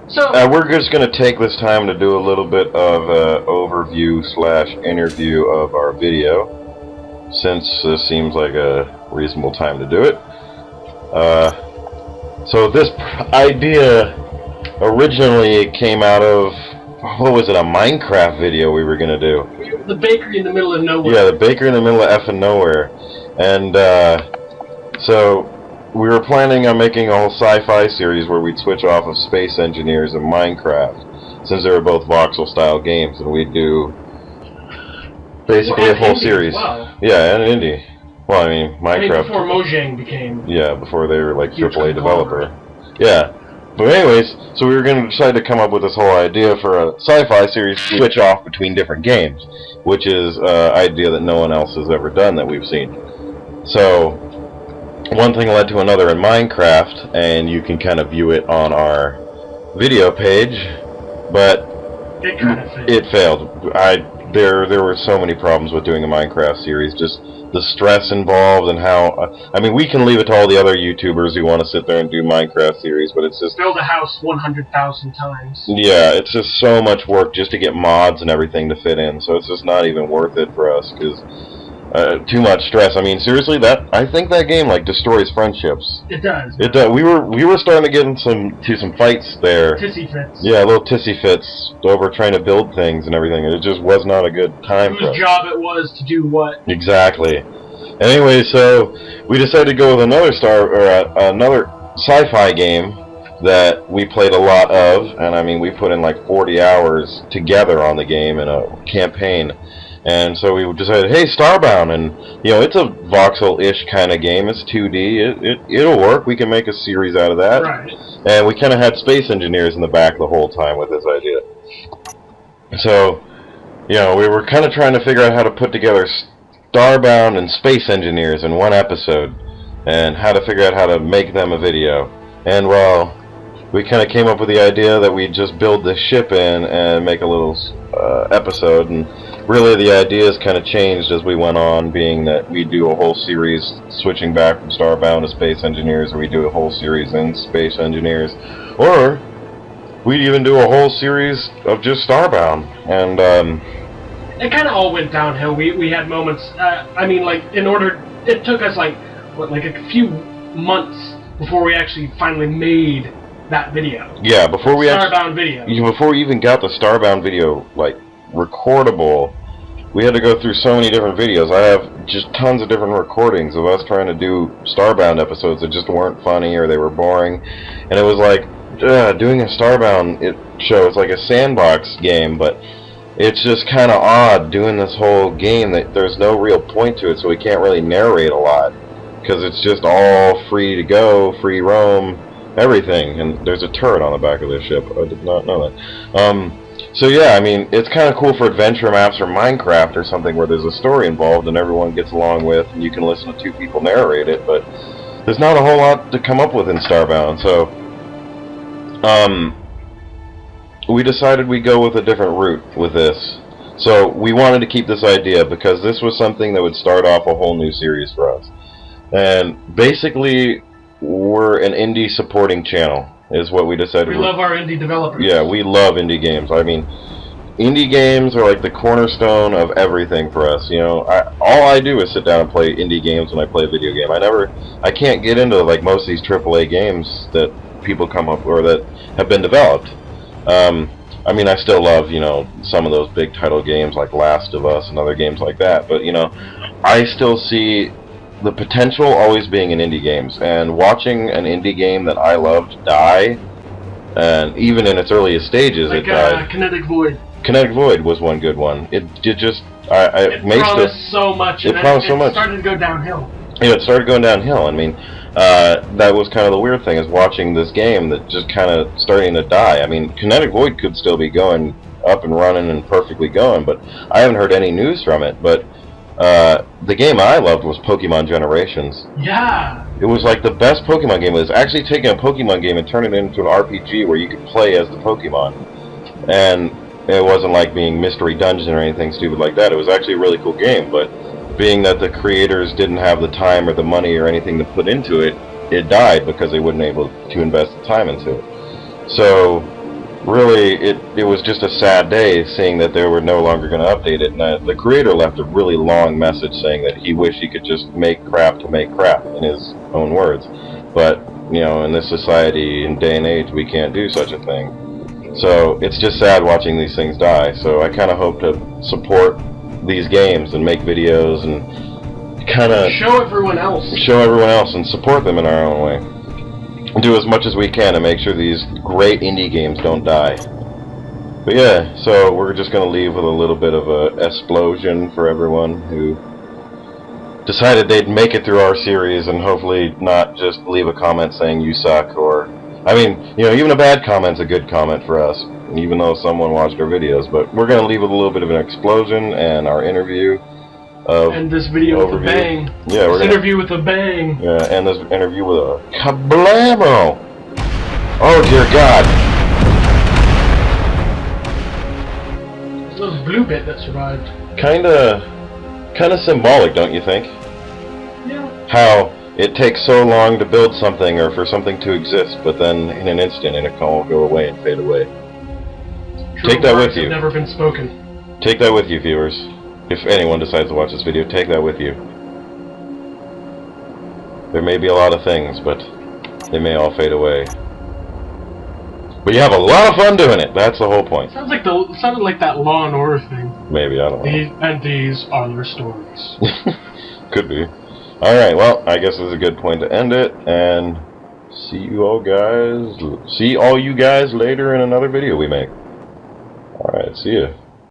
So We're just going to take this time to do a little bit of overview / interview of our video, since this seems like a reasonable time to do it. So this idea originally came out of, what was it, a Minecraft video we were going to do. the bakery in the middle of nowhere. Yeah, the bakery in the middle of effing nowhere. And so we were planning on making a whole sci-fi series where we'd switch off of Space Engineers and Minecraft, since they were both voxel-style games, and we'd do basically a whole series. Wow. Yeah, and indie. Well, I mean, Minecraft. before Mojang became. Yeah, before they were like Huge AAA developer. conglomerate. Yeah. But anyways, so we were going to decide to come up with this whole idea for a sci-fi series to switch off between different games, which is an idea that no one else has ever done that we've seen. So one thing led to another in Minecraft, and you can kind of view it on our video page, but It kind of failed. it failed. There were so many problems with doing a Minecraft series, just the stress involved and how, I mean, we can leave it to all the other YouTubers who want to sit there and do Minecraft series, but it's just, Build a house 100,000 times. yeah, it's just so much work just to get mods and everything to fit in, so it's just not even worth it for us, because too much stress. I mean, seriously, I think that game like destroys friendships. It does. It does. We were starting to get into some fights there. Tissy fits. Yeah, little tissy fits over trying to build things and everything. It just was not a good time for us. Whose job it was to do what. Exactly. Anyway, so we decided to go with another another sci-fi game that we played a lot of, and I mean, we put in like 40 hours together on the game in a campaign. And so we decided, hey, Starbound, and you know, it's a voxel-ish kind of game. It's 2D. It'll work. We can make a series out of that. Right. And we kind of had Space Engineers in the back the whole time with this idea. So, you know, we were kind of trying to figure out how to put together Starbound and Space Engineers in one episode, and how to figure out how to make them a video. And well, we kind of came up with the idea that we'd just build the ship in and make a little episode, and really the ideas kind of changed as we went on, being that we do a whole series switching back from Starbound to Space Engineers, or we do a whole series in Space Engineers, or we'd even do a whole series of just Starbound. And It kind of all went downhill. We had moments. I mean, like, it took us like a few months before we actually finally made that video. yeah, before we Starbound video. before we even got the Starbound video like recordable, we had to go through so many different videos. I have just tons of different recordings of us trying to do Starbound episodes that just weren't funny or they were boring, and it was like doing a Starbound show. It's like a sandbox game, but it's just kind of odd doing this whole game that there's no real point to it, so we can't really narrate a lot because it's just all free to go, free roam, everything. And there's a turret on the back of this ship. I did not know that. So yeah, I mean, it's kind of cool for adventure maps or Minecraft or something where there's a story involved and everyone gets along with, and you can listen to two people narrate it, but there's not a whole lot to come up with in Starbound. So we decided we'd go with a different route with this. So we wanted to keep this idea because this was something that would start off a whole new series for us. And basically, we're an indie supporting channel, is what we decided. We love our indie developers. Yeah, we love indie games. I mean, indie games are like the cornerstone of everything for us. You know, all I do is sit down and play indie games when I play a video game. I can't get into like most of these AAA games that people come up or that have been developed. I mean, I still love, you know, some of those big title games like Last of Us and other games like that, but you know, I still see the potential always being in indie games, and watching an indie game that I loved die, and even in its earliest stages, like it died. Kinetic Void. Kinetic Void was one good one. It just, It promised so much. It promised so much. It started to go downhill. Yeah, it started going downhill. I mean, that was kind of the weird thing, is watching this game that just kind of starting to die. I mean, Kinetic Void could still be going up and running and perfectly going, but I haven't heard any news from it. But the game I loved was Pokemon Generations. Yeah. It was like the best Pokemon game. It was actually taking a Pokemon game and turning it into an RPG where you could play as the Pokemon. And it wasn't like being Mystery Dungeon or anything stupid like that. It was actually a really cool game, but being that the creators didn't have the time or the money or anything to put into it, it died because they weren't able to invest the time into it. So really, it was just a sad day seeing that they were no longer going to update it. And the creator left a really long message saying that he wished he could just make crap to make crap, in his own words. But, you know, in this society and day and age, we can't do such a thing. So it's just sad watching these things die. So I kind of hope to support these games and make videos and kind of show everyone else and support them in our own way. Do as much as we can to make sure these great indie games don't die. But yeah, so we're just going to leave with a little bit of a explosion for everyone who decided they'd make it through our series, and hopefully not just leave a comment saying you suck, or, I mean, you know, even a bad comment's a good comment for us, even though someone watched our videos. But we're going to leave with a little bit of an explosion and our interview. And this video with a bang. Yeah, we're gonna interview with a bang. Yeah, and this interview with a kablamo. Oh dear God! There's a little blue bit that survived. Kinda symbolic, don't you think? Yeah. How it takes so long to build something or for something to exist, but then in an instant it can all go away and fade away. Take that with you. Have never been spoken. Take that with you, viewers. If anyone decides to watch this video, take that with you. There may be a lot of things, but they may all fade away. But you have a lot of fun doing it. That's the whole point. Sounded like that Law and Order thing. Maybe, I don't know. These are their stories. Could be. Alright, well, I guess this is a good point to end it, and see all you guys later in another video we make. Alright, see ya.